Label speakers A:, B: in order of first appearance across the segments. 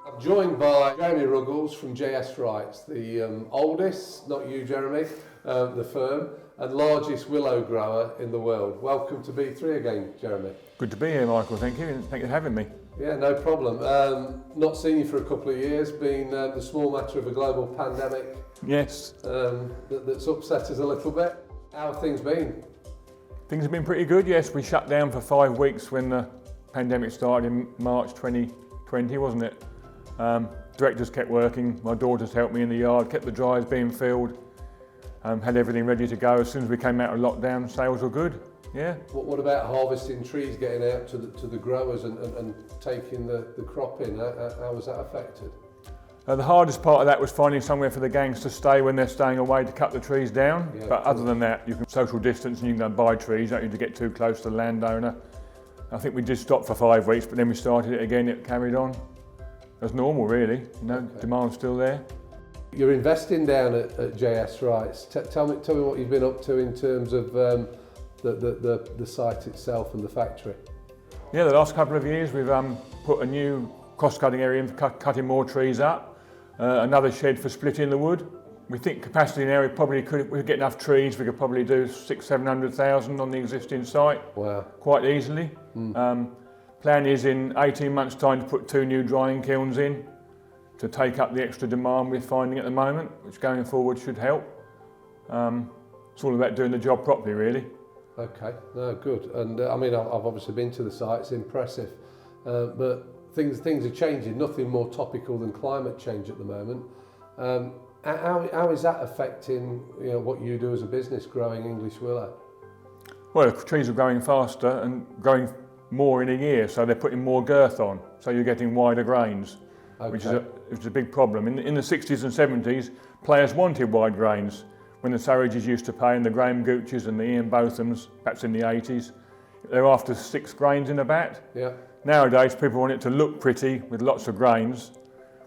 A: I'm joined by Jeremy Ruggles from J.S. Wrights, the oldest, not you Jeremy, the firm, and largest willow grower in the world. Welcome to B3 again, Jeremy.
B: Good to be here, Michael. Thank you. Thank you for having me.
A: Yeah, no problem. Not seen you for a couple of years, been the small matter of a global pandemic.
B: Yes.
A: That's upset us a little bit. How have things been?
B: Things have been pretty good, yes. We shut down for 5 weeks when the pandemic started in March 2020, wasn't it? Directors kept working, my daughters helped me in the yard, kept the dryers being filled, had everything ready to go. As soon as we came out of lockdown, sales were good, yeah.
A: What about harvesting trees, getting out to the growers and taking the crop in? How was that affected?
B: The hardest part of that was finding somewhere for the gangs to stay when they're staying away to cut the trees down. Yeah, but other than that, you can social distance and you can go and buy trees, you don't need to get too close to the landowner. I think we did stop for 5 weeks, but then we started it again, it carried on. As normal really, demand's still there.
A: You're investing down at J.S. Wrights. Tell me what you've been up to in terms of the site itself and the factory.
B: Yeah, the last couple of years we've put a new cross-cutting area in for cutting more trees up, another shed for splitting the wood. We think capacity in the area probably we could get enough trees, we could probably do 600,000-700,000 on the existing site. Wow. Quite easily. Plan is in 18 months' time to put 2 new drying kilns in to take up the extra demand we're finding at the moment, which going forward should help. It's all about doing the job properly, really. Okay,
A: no, good. And I mean, I've obviously been to the site, it's impressive. But things are changing, nothing more topical than climate change at the moment. How is that affecting what you do as a business, growing English willow?
B: Well, the trees are growing faster and growing more in a year, so they're putting more girth on, so you're getting wider grains, which is a big problem. In the 60s and 70s, players wanted wide grains. When the Surridges used to play, and the Graham Gooches and the Ian Bothams, perhaps in the 80s, they're after 6 grains in a bat. Yeah. Nowadays, people want it to look pretty with lots of grains,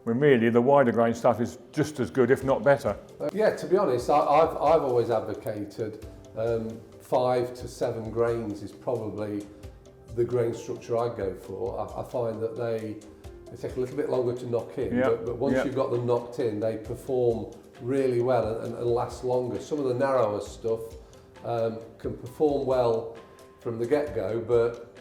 B: when really the wider grain stuff is just as good, if not better.
A: Yeah, to be honest, I've always advocated 5 to 7 grains is probably the grain structure I go for. I find that they take a little bit longer to knock in, but once you've got them knocked in, they perform really well and last longer. Some of the narrower stuff can perform well from the get-go, but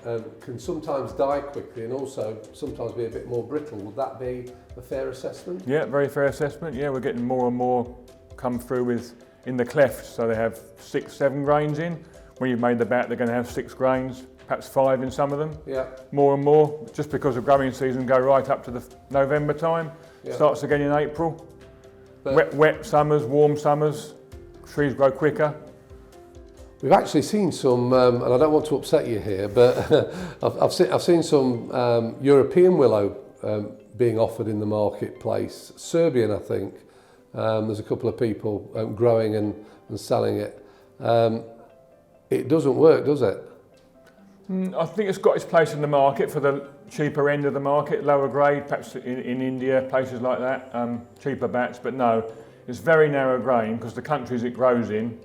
A: can sometimes die quickly and also sometimes be a bit more brittle. Would that be a fair assessment?
B: Yeah, very fair assessment. Yeah, we're getting more and more come through in the clefts, so they have 6, 7 grains in. When you've made the bat, they're going to have 6 grains, perhaps 5 in some of them. Yeah. More and more, just because the growing season go right up to the November time. Yeah. Starts again in April. Wet summers, warm summers, trees grow quicker.
A: We've actually seen some, and I don't want to upset you here, but I've seen some European willow being offered in the marketplace. Serbian, I think. There's a couple of people growing and selling it. It doesn't work, does it?
B: I think it's got its place in the market for the cheaper end of the market, lower grade, perhaps in India, places like that, cheaper bats, but no, it's very narrow grain because the countries it grows in,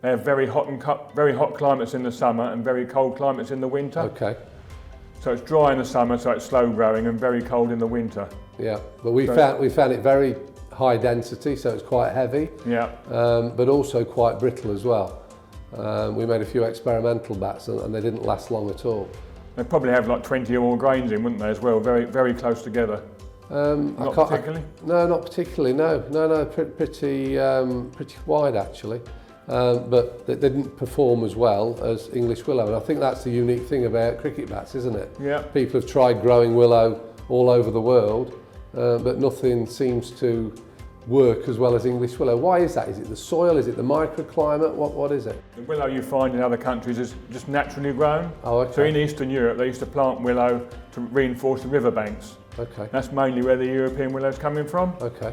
B: they have very hot climates in the summer and very cold climates in the winter. Okay. So it's dry in the summer, so it's slow growing, and very cold in the winter. Yeah,
A: but we found it very high density, so it's quite heavy. Yeah. But also quite brittle as well. We made a few experimental bats and they didn't last long at all.
B: They probably have like 20 or more grains in, wouldn't they, as well? Very, very close together. Not particularly?
A: No, not particularly, no. Pretty wide actually. But they didn't perform as well as English willow. And I think that's the unique thing about cricket bats, isn't it? Yeah. People have tried growing willow all over the world, but nothing seems to work as well as English willow. Why is that? Is it the soil? Is it the microclimate? What is it?
B: The willow you find in other countries is just naturally grown. Oh, okay. So in Eastern Europe, they used to plant willow to reinforce the riverbanks. Okay. That's mainly where the European willow is coming from. Okay.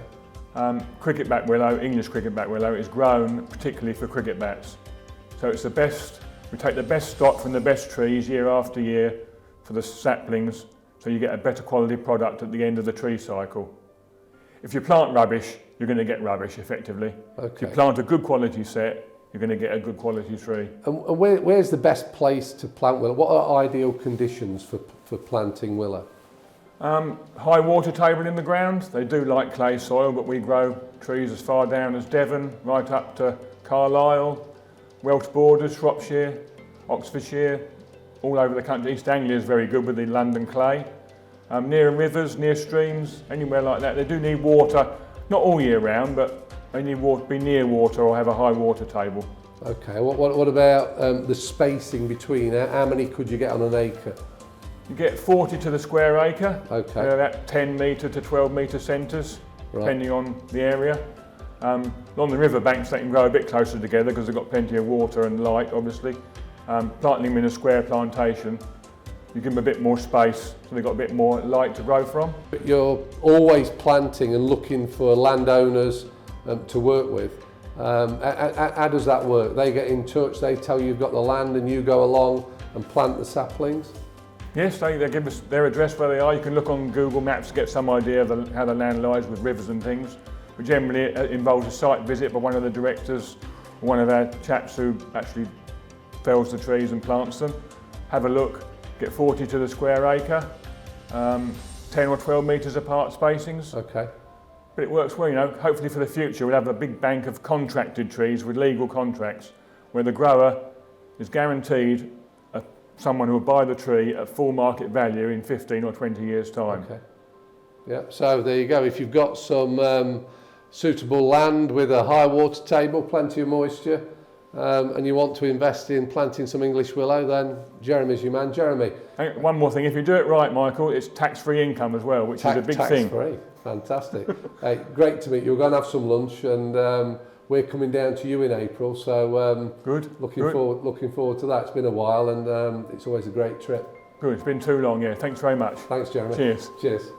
B: Cricket bat willow, English cricket bat willow, is grown particularly for cricket bats. So it's the best, we take the best stock from the best trees year after year for the saplings, so you get a better quality product at the end of the tree cycle. If you plant rubbish, you're going to get rubbish effectively. Okay. If you plant a good quality set, you're going to get a good quality tree.
A: And where's the best place to plant willow? What are ideal conditions for planting willow?
B: High water table in the ground. They do like clay soil, but we grow trees as far down as Devon, right up to Carlisle, Welsh borders, Shropshire, Oxfordshire, all over the country. East Anglia is very good with the London clay. Near rivers, near streams, anywhere like that. They do need water, not all year round, but they need water, be near water or have a high water table.
A: Okay, what about the spacing between? How many could you get on an acre?
B: You get 40 to the square acre.
A: Okay.
B: They're at 10 metre to 12 metre centres, depending on the area. On the river banks they can grow a bit closer together because they've got plenty of water and light, obviously. Planting them in a square plantation, you give them a bit more space so they've got a bit more light to grow from.
A: But you're always planting and looking for landowners to work with. How does that work? They get in touch, they tell you you've got the land and you go along and plant the saplings?
B: Yes, they give us their address where they are. You can look on Google Maps to get some idea of how the land lies with rivers and things. But generally it involves a site visit by one of the directors or one of our chaps who actually fells the trees and plants them. Have a look, get 40 to the square acre, 10 or 12 metres apart spacings.
A: Okay.
B: But it works well, you know. Hopefully for the future we'll have a big bank of contracted trees with legal contracts where the grower is guaranteed someone who will buy the tree at full market value in 15 or 20 years' time.
A: Okay. Yeah, so there you go. If you've got some suitable land with a high water table, plenty of moisture, and you want to invest in planting some English willow, then Jeremy's your man. Jeremy.
B: And one more thing, if you do it right, Michael, it's tax-free income as well, which is a big thing.
A: Tax-free, fantastic. Hey, great to meet you. We're going to have some lunch, and we're coming down to you in April, so looking forward to that. It's been a while, and it's always a great trip.
B: Good, it's been too long, yeah. Thanks very much.
A: Thanks, Jeremy.
B: Cheers.
A: Cheers.